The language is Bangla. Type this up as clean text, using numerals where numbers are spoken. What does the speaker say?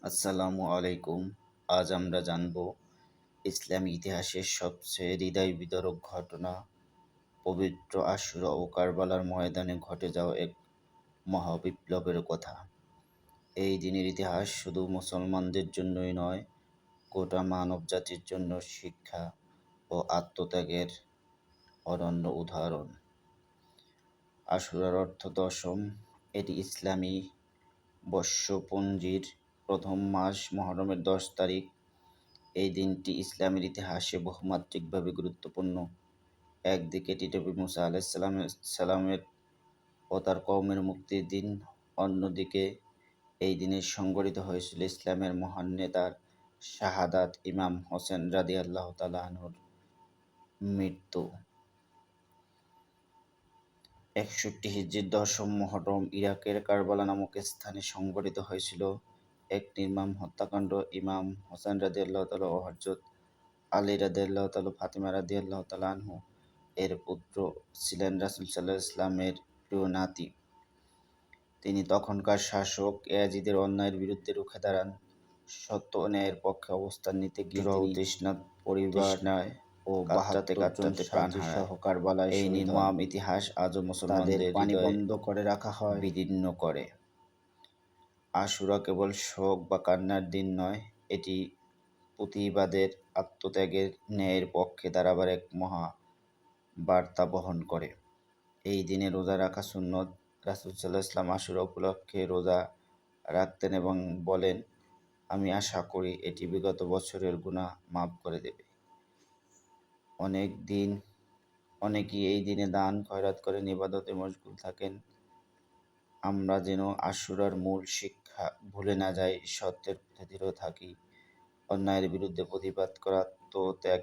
আসসালামু আলাইকুম। আজ আমরা জানব ইসলামী ইতিহাসের সবচেয়ে হৃদয় বিদারক ঘটনা, পবিত্র আশুরা ও কারবালার ময়দানে ঘটে যাওয়া এক মহাবিপ্লবের কথা। এই দিনের ইতিহাস শুধু মুসলমানদের জন্যই নয়, গোটা মানবজাতির জন্য শিক্ষা ও আত্মত্যাগের অনন্য উদাহরণ। আশুরার অর্থ দশম। এটি ইসলামী বর্ষপঞ্জির প্রথম মাস মুহররমের ১০ তারিখ। এই দিনটি ইসলামের ইতিহাসে বহুমাত্রিকভাবে গুরুত্বপূর্ণ। একদিকে এটি নবী মুসা সালামের ও তার কওমের মুক্তির দিন, অন্যদিকে এই দিনে সংঘটিত হয়েছিল ইসলামের মহান নেতার শাহাদাত, ইমাম হোসেন রাদিয়াল্লাহু তাআলা আনহুর মৃত্যু। ৬১ হিজরির ১০ম মুহররম ইরাকের কারবালা নামক স্থানে সংঘটিত হয়েছিল এক নির্মম হত্যাকাণ্ড। ইমাম হোসেন রাদিয়াল্লাহু তাআলা ও হযরত আলী রাদিয়াল্লাহু তাআলা ফাতিমা রাদিয়াল্লাহু তাআলা আনহু এর পুত্র ছিলেন রাসূল সাল্লাল্লাহু আলাইহি ওয়াসাল্লামের প্রিয় নাতি। তিনি তখনকার শাসক ইয়াজিদের অন্যায়ের বিরুদ্ধে রুখে দাঁড়ান। সত্য ও ন্যায়ের পক্ষে অবস্থান নিতে গিয়ে তিনি তৃষ্ণাত পরিবার ও কাঁদতে কাঁদতে প্রাণ হারায়। কারবালায় এই নির্মম ইতিহাস আজও মুসলমানদের পানিবন্ধ করে রাখা হয়, বিদীর্ণ করে। আশুরা কেবল শোক বা কান্নার দিন নয়, এটি পুঁথিবাদের আত্মত্যাগের, ন্যায়ের পক্ষে দাঁড়াবার এক মহা বার্তা বহন করে। এই দিনে রোজা রাখা সুন্নত। রাসূল সাল্লাল্লাহু আলাইহি ওয়াসাল্লাম আশুরা উপলক্ষে রোজা রাখতেন এবং বলেন, আমি আশা করি এটি বিগত বছরের গুনাহ মাফ করে দেবে। অনেকেই এই দিনে দান খয়রাত করেন, ইবাদতে মশগুল থাকেন। আমরা যেন আশুরার মূল শিক্ষা ভুলে না যাই, সত্যের পথে দৃঢ় থাকি, অন্যায়ের বিরুদ্ধে প্রতিবাদ করা, আত্মত্যাগ